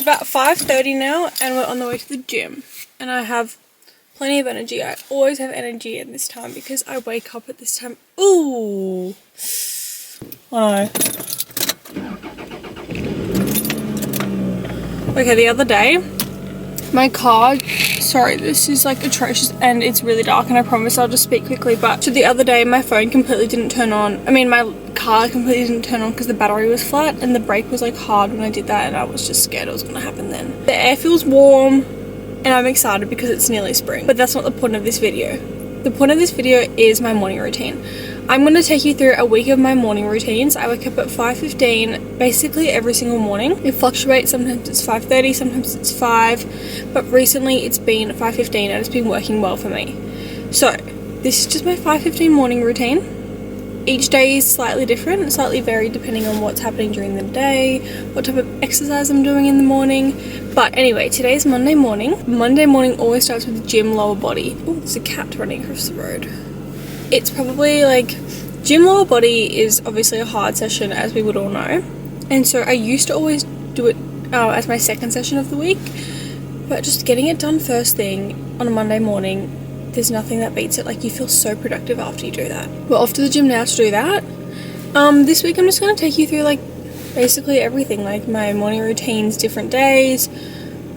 about 5:30 now and we're on the way to the gym. And I have plenty of energy. I always have energy at this time because I wake up at this time. Ooh. Oh no. Okay, the other day, my car, sorry, this is like atrocious and it's really dark and I promise I'll just speak quickly, but so the other day my phone completely didn't turn on. I mean, my car completely didn't turn on because the battery was flat and the brake was like hard when I did that, and I was just scared it was gonna happen then. The air feels warm and I'm excited because it's nearly spring, but that's not the point of this video. The point of this video is my morning routine. I'm going to take you through a week of my morning routines. I wake up at 5:15 basically every single morning. It fluctuates, sometimes it's 5:30, sometimes it's 5, but recently it's been 5:15 and it's been working well for me. So this is just my 5:15 morning routine. Each day is slightly different, slightly varied depending on what's happening during the day, what type of exercise I'm doing in the morning. But anyway, today's Monday morning. Monday morning always starts with the gym lower body. Oh, there's a cat running across the road. It's probably like, gym lower body is obviously a hard session, as we would all know. And so I used to always do it as my second session of the week. But just getting it done first thing on a Monday morning, there's nothing that beats it. Like, you feel so productive after you do that. We're off to the gym now to do that. This week I'm just going to take you through like basically everything, like my morning routines, different days,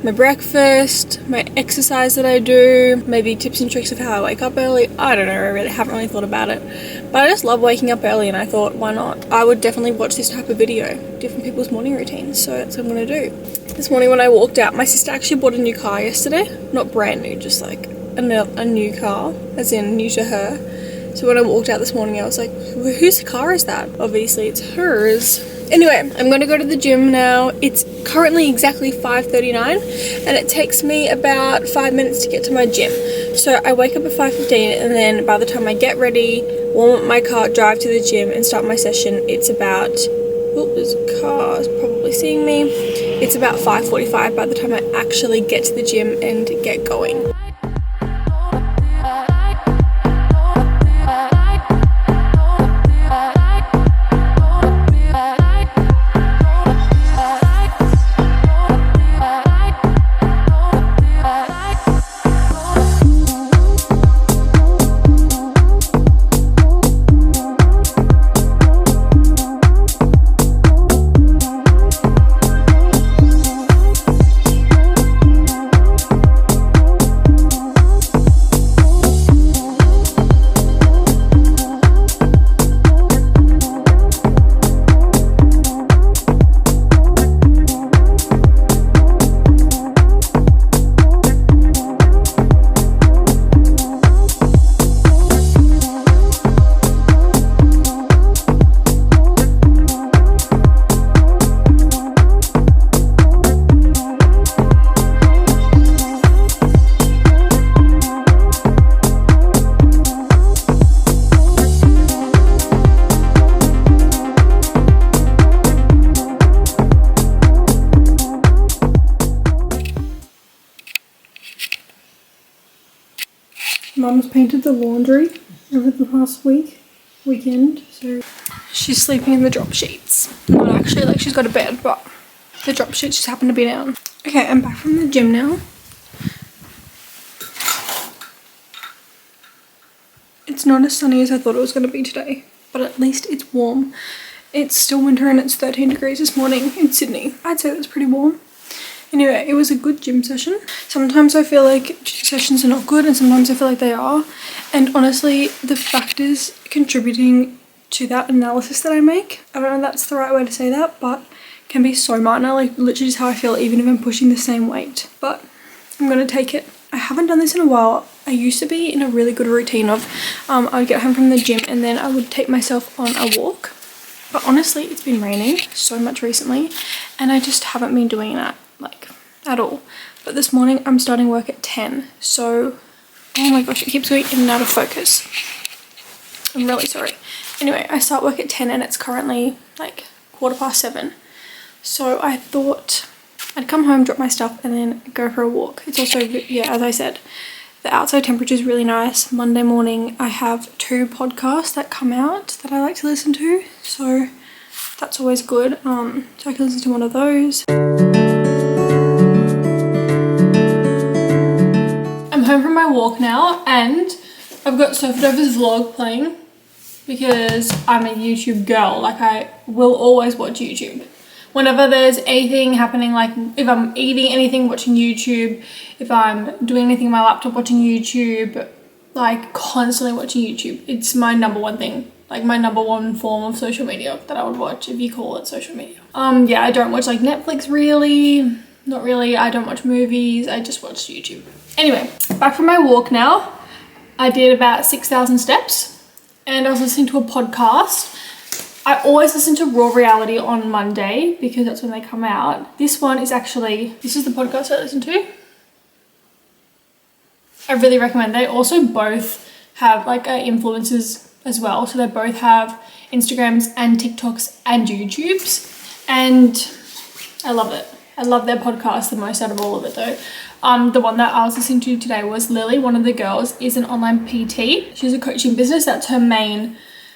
my breakfast, my exercise that I do, maybe tips and tricks of how I wake up early. I don't know, I really haven't really thought about it. But I just love waking up early and I thought, why not? I would definitely watch this type of video, different people's morning routines, so that's what I'm going to do. This morning when I walked out, my sister actually bought a new car yesterday. Not brand new, just like a new car, as in new to her. So when I walked out this morning I was like, whose car is that? Obviously it's hers. Anyway, I'm going to go to the gym now. It's currently exactly 5:39 and it takes me about 5 minutes to get to my gym. So I wake up at 5:15 and then by the time I get ready, warm up my car, drive to the gym and start my session, it's about, oh, there's a car, it's probably seeing me. It's about 5:45 by the time I actually get to the gym and get going. Mum's painted the laundry over the past weekend, so she's sleeping in the drop sheets. Not actually, like she's got a bed, but the drop sheets just happen to be down. Okay, I'm back from the gym now. It's not as sunny as I thought it was going to be today, but at least it's warm. It's still winter and it's 13 degrees this morning in Sydney. I'd say that's pretty warm. Anyway, it was a good gym session. Sometimes I feel like gym sessions are not good and sometimes I feel like they are. And honestly, the factors contributing to that analysis that I make, I don't know if that's the right way to say that, but can be so minor, like literally just how I feel even if I'm pushing the same weight. But I'm going to take it. I haven't done this in a while. I used to be in a really good routine of I would get home from the gym and then I would take myself on a walk. But honestly, it's been raining so much recently and I just haven't been doing that. Like at all. But this morning I'm starting work at 10, so oh my gosh, it keeps going in and out of focus. I'm really sorry. Anyway, I start work at 10 and it's currently like 7:15, so I thought I'd come home, drop my stuff and then go for a walk. It's also, yeah, as I said, the outside temperature is really nice. Monday morning I have 2 podcasts that come out that I like to listen to, so that's always good. So I can listen to one of those. home from my walk now and I've got Sophie Dover's vlog playing because I'm a YouTube girl. Like, I will always watch YouTube. Whenever there's anything happening, like if I'm eating anything, watching YouTube, if I'm doing anything on my laptop, watching YouTube, like constantly watching YouTube. It's my number one thing, like my number one form of social media that I would watch, if you call it social media. Yeah, I don't watch like Netflix really, not really. I don't watch movies, I just watch YouTube. Anyway, back from my walk now. I did about 6,000 steps and I was listening to a podcast. I always listen to Raw Reality on Monday because that's when they come out. This one is actually, this is the podcast I listen to. I really recommend. They also both have like influencers as well. So they both have Instagrams and TikToks and YouTubes. And I love it. I love their podcast the most out of all of it though. The one that I was listening to today was Lily. One of the girls is an online PT. She's a coaching business. That's her main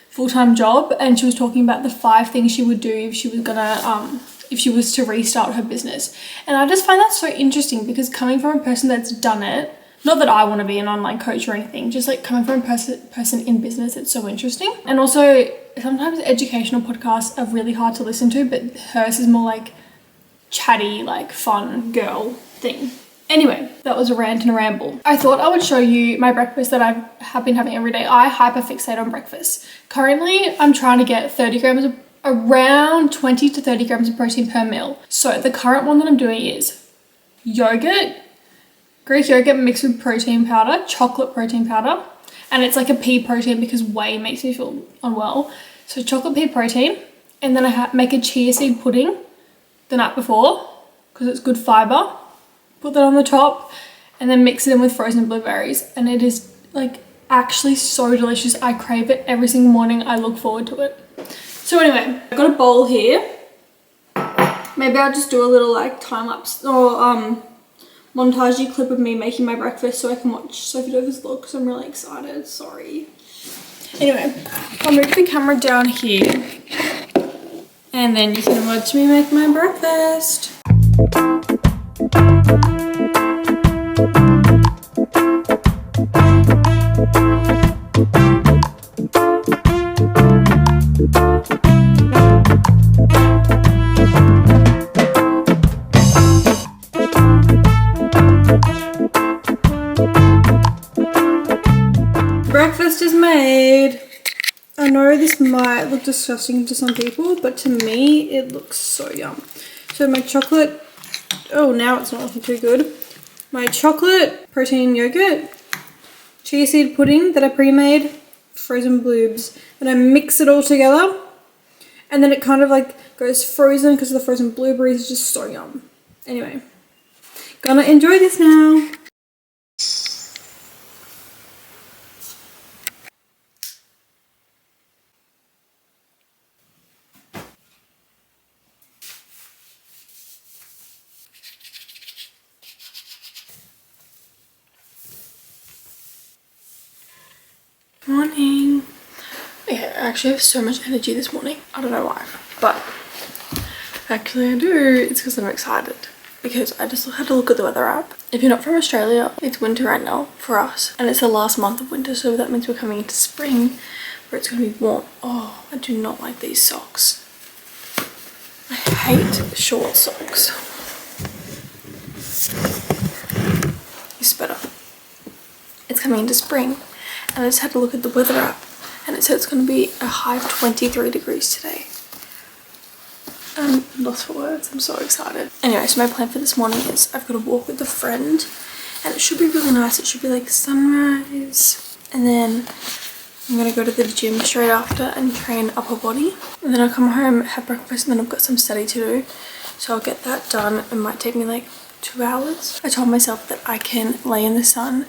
full-time job, and she was talking about the 5 things she would do if she was gonna if she was to restart her business. And I just find that so interesting because coming from a person that's done it, not that I want to be an online coach or anything, just like coming from a person in business, it's so interesting. And also sometimes educational podcasts are really hard to listen to, but hers is more like chatty, like fun girl thing. Anyway, that was a rant and a ramble. I thought I would show you my breakfast that I have been having every day. I hyperfixate on breakfast. Currently, I'm trying to get around 20 to 30 grams of protein per meal. So the current one that I'm doing is yogurt, Greek yogurt mixed with protein powder, chocolate protein powder, and it's like a pea protein because whey makes me feel unwell. So chocolate pea protein, and then I make a chia seed pudding the night before because it's good fiber. Put that on the top and then mix it in with frozen blueberries, and it is like actually so delicious. I crave it every single morning. I look forward to it. So anyway, I've got a bowl here. Maybe I'll just do a little like time lapse or montage clip of me making my breakfast so I can watch Sophie Dover's vlog because I'm really excited. Sorry. Anyway, I'll move the camera down here and then you can watch me make my breakfast. Breakfast is made. I know this might look disgusting to some people, but to me it looks so yum. So my chocolate, oh now it's not looking too good. My chocolate protein yogurt, chia seed pudding that I pre-made, frozen bloobs, and I mix it all together, and then it kind of like goes frozen because of the frozen blueberries. It's just so yum. Anyway, gonna enjoy this now. Morning. Yeah, I actually have so much energy this morning. I don't know why, but actually I do. It's because I'm excited because I just had to look at the weather app. If you're not from Australia, it's winter right now for us and it's the last month of winter, so that means we're coming into spring where it's going to be warm. Oh, I do not like these socks. I hate short socks. It's better. It's coming into spring. And I just had to look at the weather app and it said it's going to be a high of 23 degrees today. I'm lost for words. I'm so excited. Anyway, so my plan for this morning is I've got to walk with a friend and it should be really nice. It should be like sunrise, and then I'm going to go to the gym straight after and train upper body, and then I'll come home, have breakfast, and then I've got some study to do. So I'll get that done. It might take me like 2 hours. I told myself that I can lay in the sun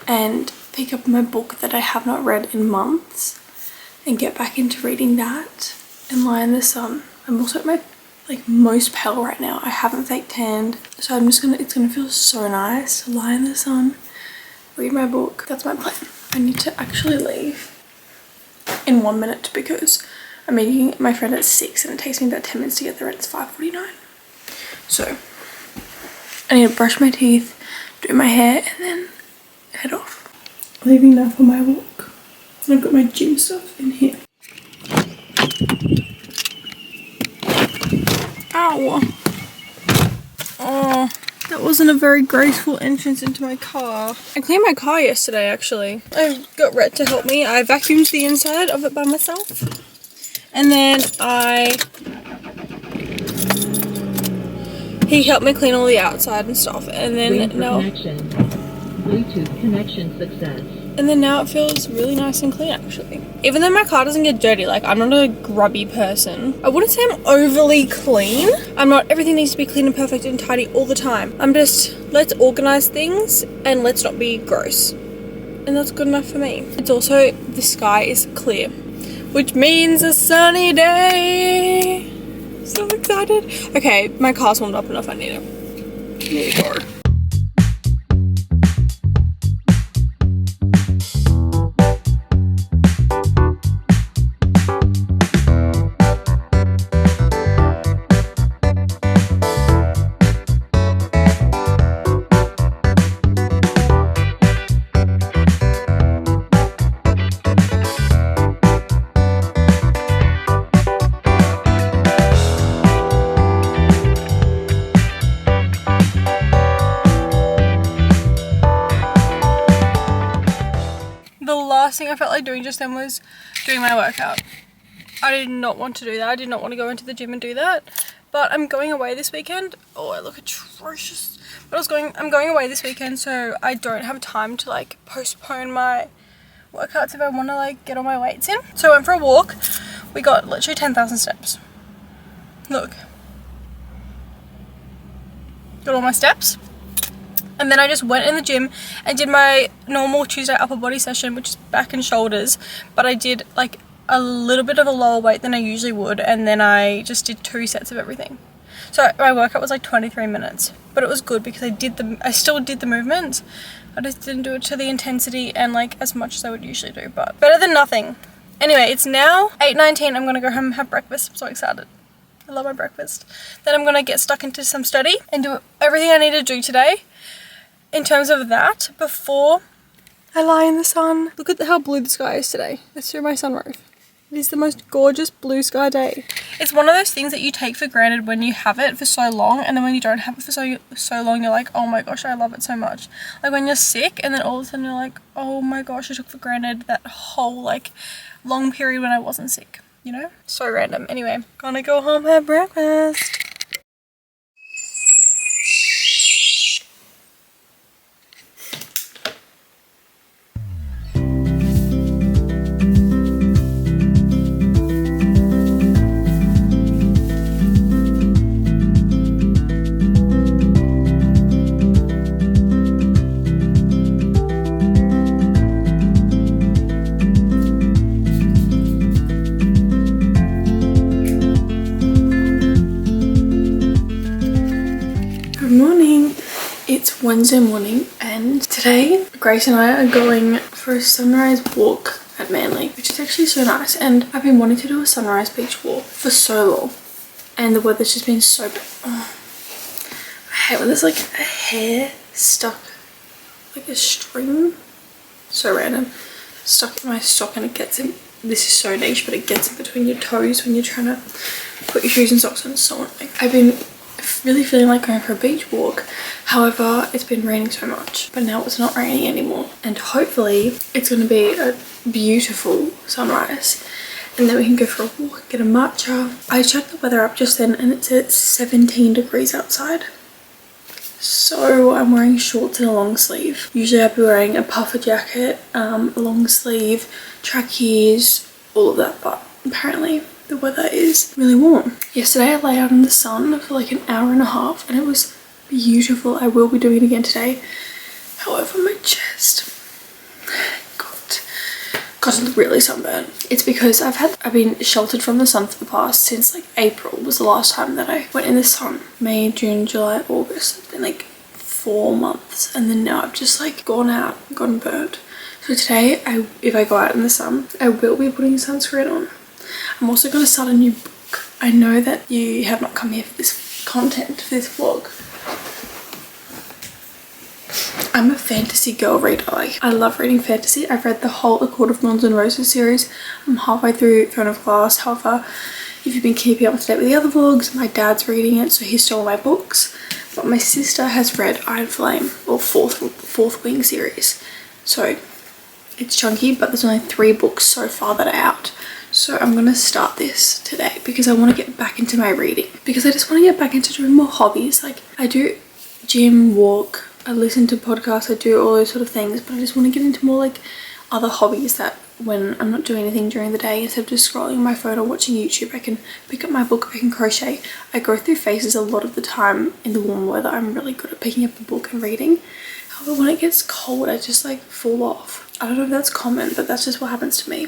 and pick up my book that I have not read in months and get back into reading that and lie in the sun. I'm also at my like most pale right now. I haven't fake tanned, so I'm just gonna, it's gonna feel so nice to lie in the sun, read my book. That's my plan. I need to actually leave in 1 minute because I'm meeting my friend at 6 and it takes me about 10 minutes to get there and it's 5:49. So I need to brush my teeth, do my hair, and then head off. Leaving now for my walk. I've got my gym stuff in here. Ow! Oh, that wasn't a very graceful entrance into my car. I cleaned my car yesterday actually. I got Rhett to help me. I vacuumed the inside of it by myself. And then he helped me clean all the outside and stuff. And then now Bluetooth connection success. And then now it feels really nice and clean actually. Even though my car doesn't get dirty, like I'm not a grubby person. I wouldn't say I'm overly clean. I'm not, everything needs to be clean and perfect and tidy all the time. I'm just, let's organize things and let's not be gross. And that's good enough for me. It's also, the sky is clear, which means a sunny day. So excited. Okay, my car's warmed up enough. I need to go. Last thing I felt like doing just then was doing my workout. I did not want to do that. I did not want to go into the gym and do that. But I'm going away this weekend. Oh, I look atrocious. But I'm going away this weekend, so I don't have time to like postpone my workouts if I want to like get all my weights in. So I went for a walk. We got literally 10,000 steps. Look. Got all my steps. And then I just went in the gym and did my normal Tuesday upper body session, which is back and shoulders. But I did like a little bit of a lower weight than I usually would. And then I just did 2 sets of everything. So my workout was like 23 minutes. But it was good because I still did the movements. I just didn't do it to the intensity and like as much as I would usually do. But better than nothing. Anyway, it's now 8:19. I'm going to go home and have breakfast. I'm so excited. I love my breakfast. Then I'm going to get stuck into some study and do everything I need to do today. In terms of that, before I lie in the sun. Look at how blue the sky is today. Let's through my sunroof. It is the most gorgeous blue sky day. It's one of those things that you take for granted when you have it for so long, and then when you don't have it for so long, you're like, oh my gosh, I love it so much. Like when you're sick and then all of a sudden you're like, oh my gosh, I took for granted that whole like long period when I wasn't sick, you know? So random. Anyway, gonna go home, have breakfast. Wednesday morning, and today Grace and I are going for a sunrise walk at Manly, which is actually so nice. And I've been wanting to do a sunrise beach walk for so long, and the weather's just been so bad. Oh, I hate when there's like a hair stuck, like a string, so random, stuck in my sock, and it gets in. This is so niche, but it gets in between your toes when you're trying to put your shoes and socks on. It's so annoying. I've been really feeling like going for a beach walk. However, it's been raining so much, but now it's not raining anymore, and hopefully it's going to be a beautiful sunrise, and then we can go for a walk, get a matcha. I checked the weather up just then and it's at 17 degrees outside, so I'm wearing shorts and a long sleeve. Usually I'd be wearing a puffer jacket, a long sleeve, trackies, all of that, but apparently the weather is really warm. Yesterday I lay out in the sun for like an hour and a half and it was beautiful. I will be doing it again today. However, my chest got really sunburned. It's because I've been sheltered from the sun for the past, since like April was the last time that I went in the sun. May, June, July, August. It's been like 4 months, and then now I've just like gotten burnt. So today, if I go out in the sun, I will be putting sunscreen on. I'm also going to start a new book. I know that you have not come here for this content, for this vlog. I'm a fantasy girl reader. Like, I love reading fantasy. I've read the whole A Court of Thorns and Roses series. I'm halfway through Throne of Glass. However, if you've been keeping up to date with the other vlogs, my dad's reading it, so he stole my books. But my sister has read Iron Flame, or Fourth Wing series. So it's chunky, but there's only 3 books so far that are out. So I'm gonna start this today because I want to get back into my reading. Because I just want to get back into doing more hobbies. Like, I do gym, walk, I listen to podcasts, I do all those sort of things, but I just want to get into more like other hobbies that when I'm not doing anything during the day, instead of just scrolling my phone or watching YouTube, I can pick up my book, I can crochet. I go through phases a lot of the time in the warm weather. I'm really good at picking up a book and reading. However, when it gets cold, I just like fall off. I don't know if that's common, but that's just what happens to me.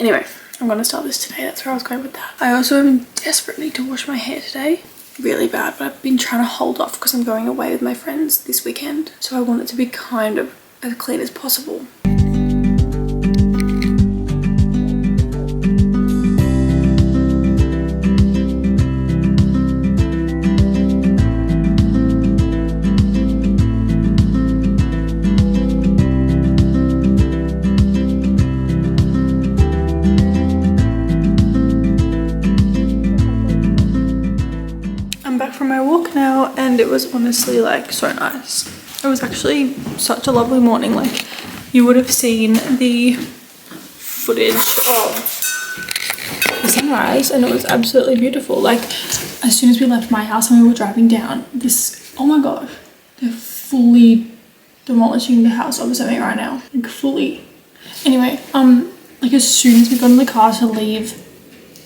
Anyway, I'm gonna start this today. That's where I was going with that. I also am desperate need to wash my hair today. Really bad, but I've been trying to hold off because I'm going away with my friends this weekend. So I want it to be kind of as clean as possible. From my walk now, and it was honestly like so nice. It was actually such a lovely morning. Like, you would have seen the footage of the sunrise and it was absolutely beautiful. Like, as soon as we left my house and we were driving down, this, oh my gosh, they're fully demolishing the house opposite me right now, like fully. Anyway, like as soon as we got in the car to leave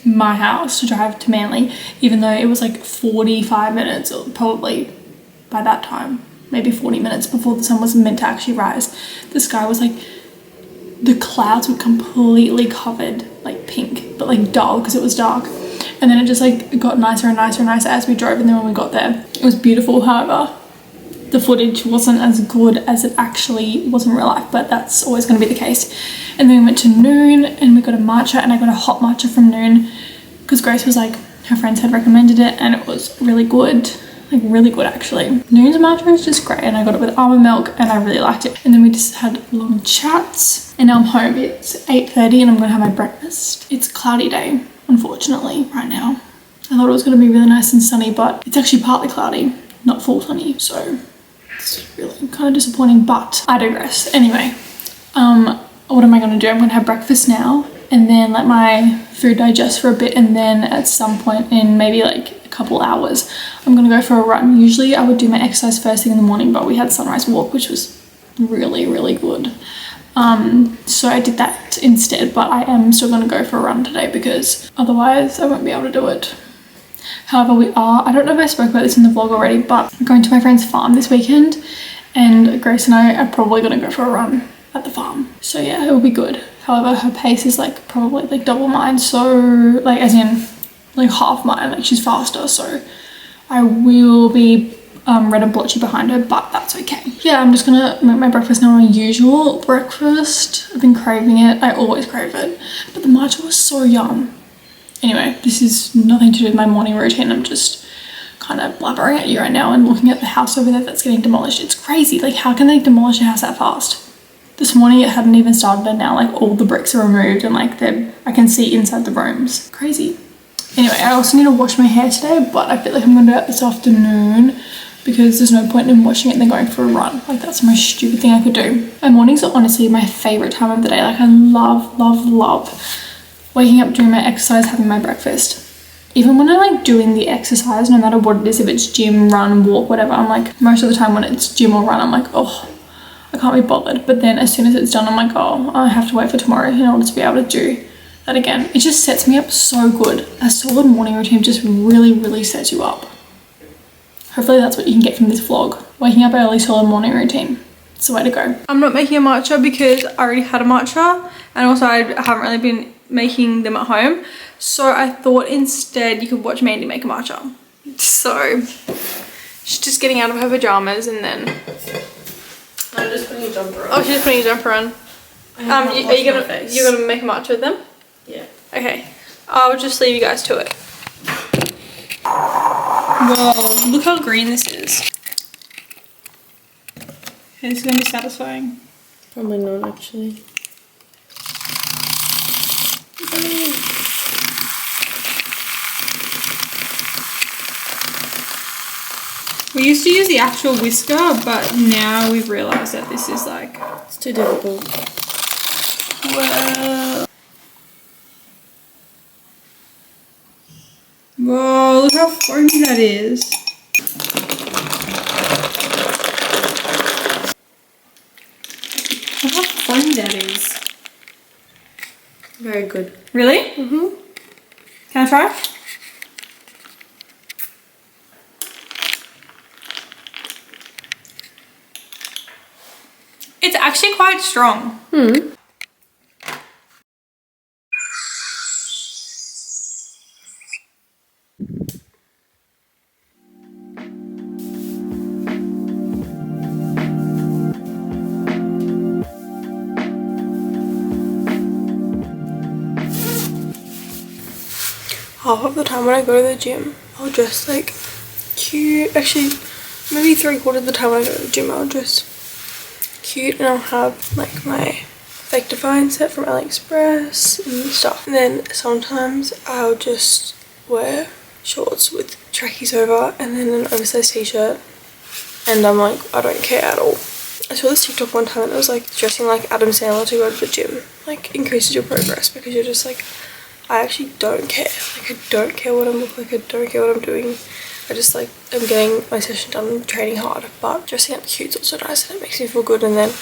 my house to drive to Manly, even though it was like 45 minutes, or probably by that time maybe 40 minutes before the sun was meant to actually rise, the sky was like, the clouds were completely covered like pink, but like dull because it was dark, and then it just like got nicer and nicer and nicer as we drove, and then when we got there it was beautiful. However, the footage wasn't as good as it actually was in real life, but that's always going to be the case. And then we went to Noon and we got a matcha, and I got a hot matcha from Noon because Grace was like, her friends had recommended it and it was really good, like really good actually. Noon's matcha is just great, and I got it with almond milk and I really liked it. And then we just had long chats, and now I'm home. It's 8:30 and I'm gonna have my breakfast. It's a cloudy day, unfortunately, right now. I thought it was gonna be really nice and sunny, but it's actually partly cloudy, not full sunny, so it's really kind of disappointing, but I digress. Anyway, what am I going to do? I'm going to have breakfast now and then let my food digest for a bit, and then at some point in maybe like a couple hours I'm going to go for a run. Usually I would do my exercise first thing in the morning, but we had sunrise walk, which was really good. So I did that instead, but I am still going to go for a run today because otherwise I won't be able to do it. However, I don't know if I spoke about this in the vlog already, but I'm going to my friend's farm this weekend, and Grace and I are probably going to go for a run at the farm. So yeah, it will be good. However, her pace is like probably like double mine, so like as in like half mine, like she's faster, so I will be red and blotchy behind her, but that's okay. Yeah, I'm just gonna make my breakfast now, my usual breakfast. I've been craving it, I always crave it, but the matcha was so yum. Anyway, this is nothing to do with my morning routine. I'm just kind of blabbering at you right now and looking at the house over there that's getting demolished. It's crazy. Like, how can they demolish a house that fast? This morning it hadn't even started, and now like all the bricks are removed and like I can see inside the rooms. Crazy. Anyway, I also need to wash my hair today, but I feel like I'm going to do it this afternoon because there's no point in washing it and then going for a run. Like, that's the most stupid thing I could do. My mornings are honestly my favorite time of the day. Like, I love waking up, doing my exercise, having my breakfast. Even when I'm like doing the exercise, no matter what it is, if it's gym, run, walk, whatever, I'm like, most of the time when it's gym or run, I'm like, oh, I can't be bothered. But then as soon as it's done, I'm like, oh, I have to wait for tomorrow in order to be able to do that again. It just sets me up so good. A solid morning routine just really sets you up. Hopefully that's what you can get from this vlog. Waking up early, solid morning routine. It's the way to go. I'm not making a matcha because I already had a matcha, and also I haven't really been making them at home. So I thought instead you could watch Mandy make a matcha. So she's just getting out of her pajamas, and then I'm just putting a jumper on. Oh, she's putting a jumper on. You're gonna make a matcha with them? Yeah. Okay. I'll just leave you guys to it. Whoa, look how green this is. Okay, this is gonna be satisfying. Probably not actually. We used to use the actual whisker, but now we've realised that this is like... It's too difficult. Well... Whoa, look how foamy that is. Look how foamy that is. Very good. Really? Mm-hmm. Can I try? It's actually quite strong. Hmm. Half of the time when I go to the gym, I'll dress like cute. Actually, maybe 3/4 of the time when I go to the gym, I'll dress cute and I'll have like my fake define set from AliExpress and stuff. And then sometimes I'll just wear shorts with trackies over and then an oversized t-shirt. And I'm like, I don't care at all. I saw this TikTok one time and it was like dressing like Adam Sandler to go to the gym like increases your progress because you're just like, I actually don't care. Like I don't care what I look like, I don't care what I'm doing. I just like, I'm getting my session done and training hard, but dressing up cute's also nice and it makes me feel good and then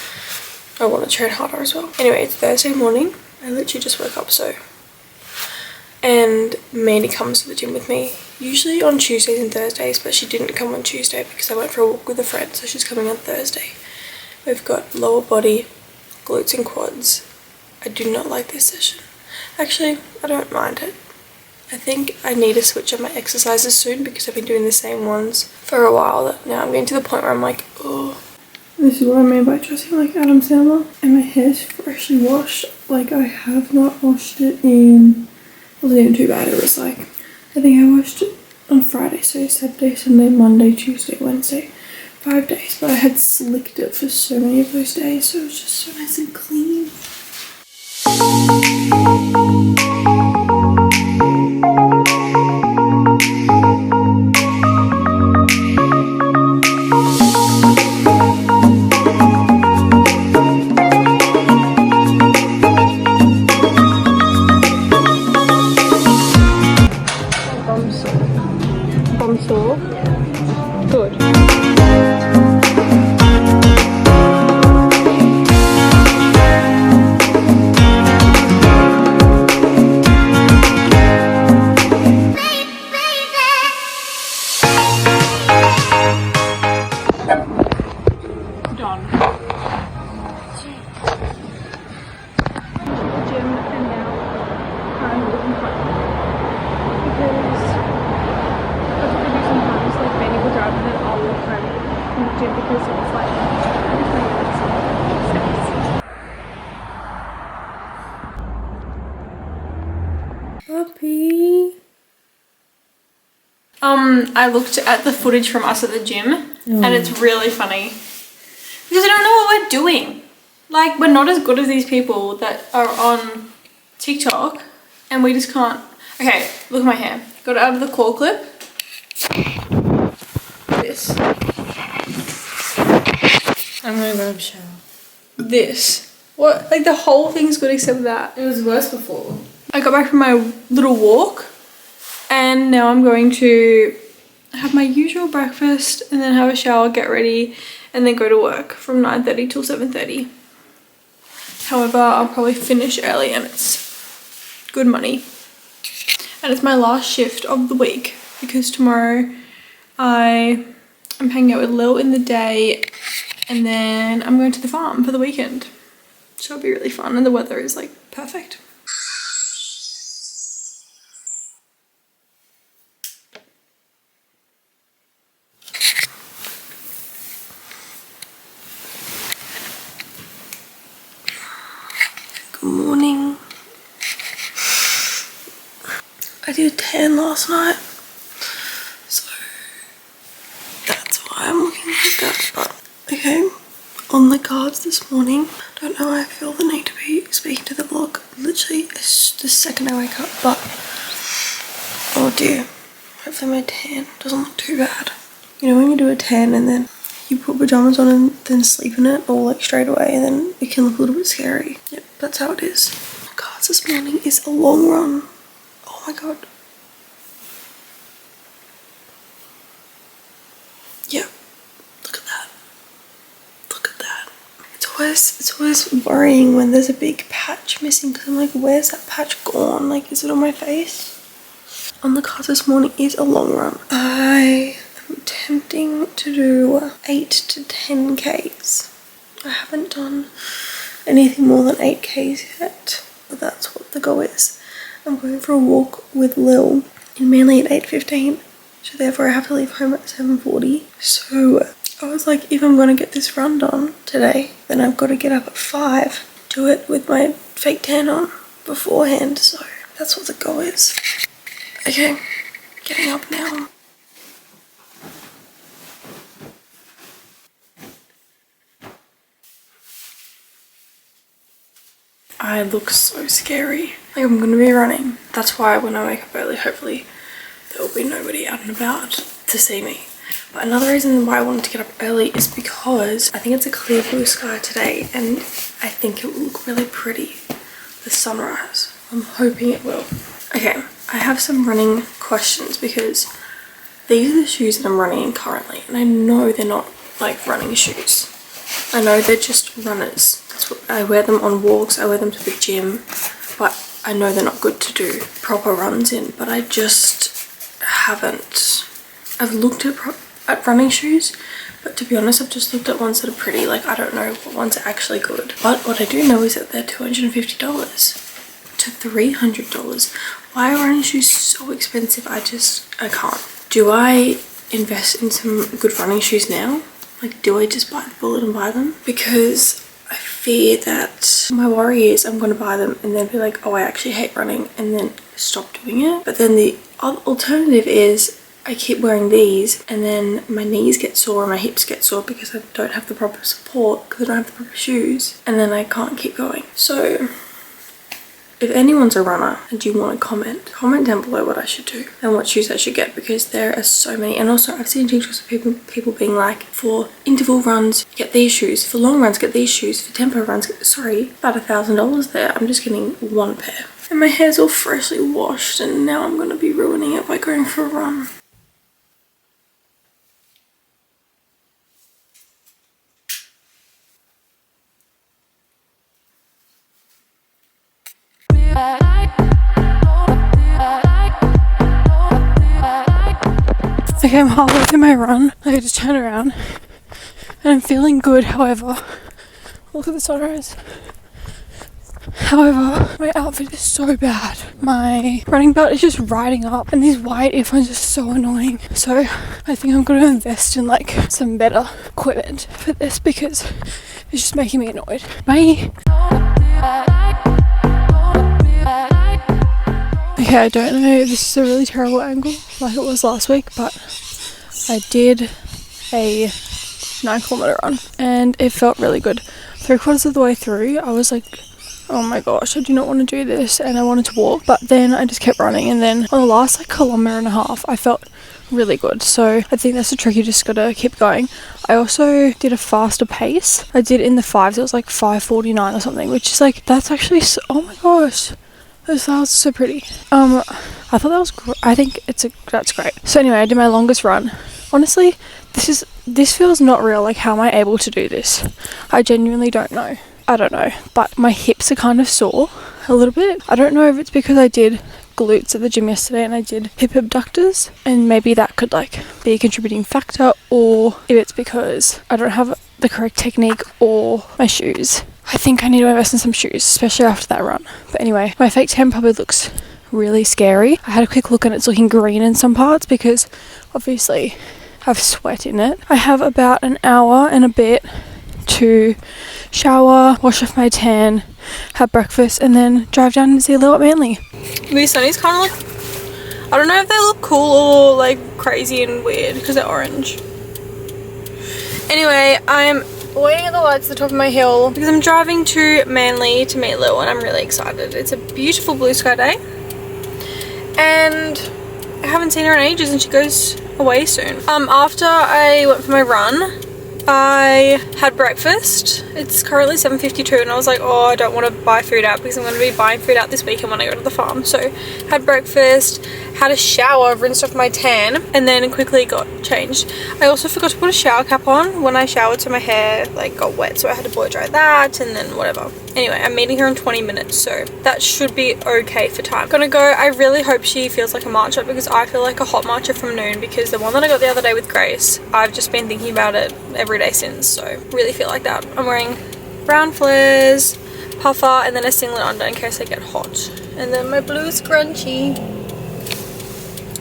I want to train harder as well. Anyway, it's Thursday morning. I literally just woke up and Mandy comes to the gym with me, usually on Tuesdays and Thursdays, but she didn't come on Tuesday because I went for a walk with a friend, so she's coming on Thursday. We've got lower body, glutes and quads. I do not like this session. Actually, I don't mind it. I think I need to switch up my exercises soon because I've been doing the same ones for a while. That now I'm getting to the point where I'm like, oh. This is what I mean by dressing like Adam Sandler. And my hair's freshly washed. Like I have not washed it in, it wasn't even too bad. It was like, I think I washed it on Friday, so Saturday, Sunday, Monday, Tuesday, Wednesday, 5 days. But I had slicked it for so many of those days, so it was just so nice and clean. Bum sore. Good. Puppy. I looked at the footage from us at the gym and it's really funny because I don't know what we're doing. Like, we're not as good as these people that are on TikTok and we just can't. Okay, look at my hair. Got it out of the claw clip. This. I'm gonna grab a shower. This. What? Like the whole thing's good except that. It was worse before. I got back from my little walk and now I'm going to have my usual breakfast and then have a shower, get ready and then go to work from 9:30 till 7:30. However, I'll probably finish early and it's good money. And it's my last shift of the week because tomorrow I'm hanging out with Lil in the day and then I'm going to the farm for the weekend. So it'll be really fun and the weather is like perfect. Good morning. I did a tan last night, so that's why I'm looking like that. But okay, on the guards this morning. Don't know why I feel the need to be speaking to the vlog. Literally, it's the second I wake up, but oh dear. Hopefully my tan doesn't look too bad. You know when you do a tan and then you put pajamas on and then sleep in it all like straight away, and then it can look a little bit scary. Yep, that's how it is. Guards this morning is a long run. Oh my god. Yep. Look at that. Look at that. It's always worrying when there's a big patch missing, because I'm like, where's that patch gone? Like, is it on my face? On the cards this morning is a long run. I am attempting to do 8 to 10 Ks. I haven't done anything more than 8 Ks yet, but that's what the goal is. I'm going for a walk with Lil in Manly at 8:15. So therefore I have to leave home at 7:40. So I was like, if I'm going to get this run done today, then I've got to get up at 5, do it with my fake tan on beforehand. So that's what the goal is. Okay, getting up now. I look so scary. Like I'm going to be running. That's why when I wake up early, hopefully there will be nobody out and about to see me. But another reason why I wanted to get up early is because I think it's a clear blue sky today, and I think it will look really pretty, the sunrise. I'm hoping it will. Okay, I have some running questions because these are the shoes that I'm running in currently, and I know they're not like running shoes. I know they're just runners. That's what I wear them on walks, I wear them to the gym, but I know they're not good to do proper runs in. But I just haven't. I've looked at running shoes, but to be honest, I've just looked at ones that are pretty. Like, I don't know what ones are actually good. But what I do know is that they're $250 to $300. Why are running shoes so expensive? I can't. Do I invest in some good running shoes now? Like, do I just bite the bullet and buy them? Because I fear that my worry is I'm going to buy them and then be like, oh, I actually hate running, and then stop doing it. But then the alternative is I keep wearing these and then my knees get sore and my hips get sore because I don't have the proper support, because I don't have the proper shoes, and then I can't keep going. So if anyone's a runner and you want to comment down below what I should do and what shoes I should get, because there are so many. And also I've seen TikToks of people being like, for interval runs get these shoes, for long runs get these shoes, for tempo runs sorry, about $1,000 there. I'm just getting one pair. And my hair's all freshly washed, and now I'm going to be ruining it by going for a run. Okay, I'm halfway through my run. I just turn around and I'm feeling good. However, look at the sunrise. However, my outfit is so bad. My running belt is just riding up, and these white earphones are so annoying. So I think I'm going to invest in like some better equipment for this, because it's just making me annoyed. Bye. Okay, I don't know if this is a really terrible angle like it was last week, but I did a 9-kilometer run and it felt really good. 3/4 of the way through, I was like, oh my gosh, I do not want to do this, and I wanted to walk, but then I just kept running, and then on the last like 1.5 kilometers, I felt really good. So I think that's the trick, you just gotta keep going. I also did a faster pace. I did in the 5s, it was like 5:49 or something, which is like, that's actually so, oh my gosh, that was so pretty. I thought that was I think that's great. So anyway, I did my longest run. Honestly, this feels not real. Like, how am I able to do this? I genuinely don't know. I don't know, but my hips are kind of sore a little bit. I don't know if it's because I did glutes at the gym yesterday and I did hip abductors, and maybe that could like be a contributing factor, or if it's because I don't have the correct technique or my shoes. I think I need to invest in some shoes, especially after that run. But anyway, my fake tan probably looks really scary. I had a quick look and it's looking green in some parts because obviously I have sweat in it. I have about an hour and a bit to shower, wash off my tan, have breakfast, and then drive down and see Lil at Manly. These sunnies kind of look, I don't know if they look cool or like crazy and weird because they're orange. Anyway, I'm waiting at the lights at the top of my hill because I'm driving to Manly to meet Lil and I'm really excited. It's a beautiful blue sky day and I haven't seen her in ages and she goes away soon. After I went for my run, I had breakfast. It's currently 7:52 and I was like, oh, I don't want to buy food out because I'm going to be buying food out this weekend when I go to the farm. So had breakfast, had a shower, rinsed off my tan, and then quickly got changed. I also forgot to put a shower cap on when I showered, so my hair like got wet, so I had to blow dry that and then whatever. Anyway, I'm meeting her in 20 minutes, so that should be okay for time. Gonna go. I really hope she feels like a matcha because I feel like a hot matcha from Noon, because the one that I got the other day with Grace, I've just been thinking about it every day since, so really feel like that. I'm wearing brown flares, puffer, and then a singlet under in case I get hot, and then my blue scrunchie.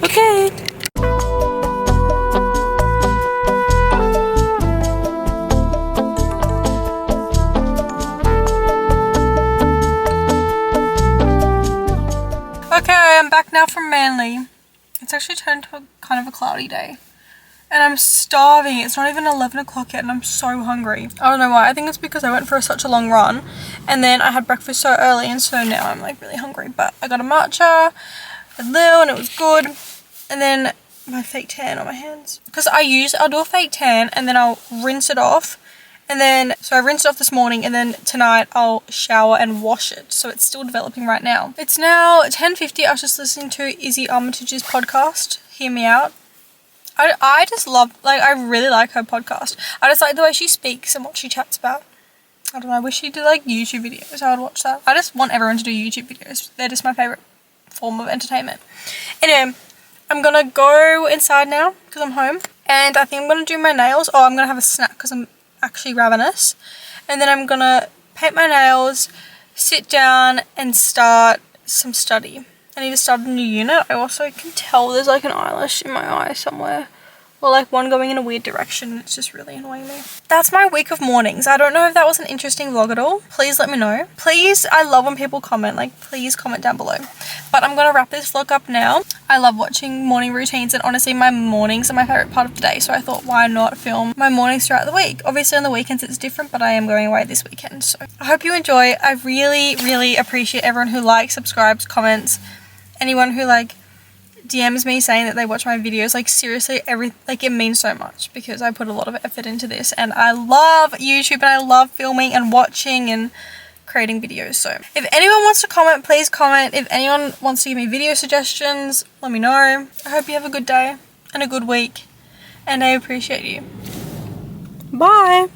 Okay. Okay, I'm back now from Manly. It's actually turned to kind of a cloudy day. And I'm starving. It's not even 11 o'clock yet and I'm so hungry. I don't know why. I think it's because I went for such a long run and then I had breakfast so early and so now I'm like really hungry. But I got a matcha with Lil and it was good. And then my fake tan on my hands. Because I'll do a fake tan and then I'll rinse it off. And then, so I rinsed it off this morning and then tonight I'll shower and wash it. So it's still developing right now. It's now 10:50. I was just listening to Izzy Armitage's podcast, Hear Me Out. I just love, like, I really like her podcast. I just like the way she speaks and what she chats about. I don't know, I wish she did like YouTube videos. I would watch that. I just want everyone to do YouTube videos. They're just my favourite form of entertainment. Anyway, I'm gonna go inside now because I'm home. And I think I'm gonna do my nails. Oh, I'm gonna have a snack because I'm actually ravenous. And then I'm gonna paint my nails, sit down and start some study. I need to start a new unit. I also can tell there's like an eyelash in my eye somewhere. Or like one going in a weird direction. It's just really annoying me. That's my week of mornings. I don't know if that was an interesting vlog at all. Please let me know. Please, I love when people comment. Like, please comment down below. But I'm going to wrap this vlog up now. I love watching morning routines and honestly my mornings are my favourite part of the day. So I thought, why not film my mornings throughout the week? Obviously on the weekends it's different, but I am going away this weekend. So I hope you enjoy. I really, really appreciate everyone who likes, subscribes, comments. Anyone who like DMs me saying that they watch my videos. Like seriously, it means so much because I put a lot of effort into this and I love YouTube and I love filming and watching and creating videos. So if anyone wants to comment, please comment. If anyone wants to give me video suggestions, let me know. I hope you have a good day and a good week and I appreciate you. Bye.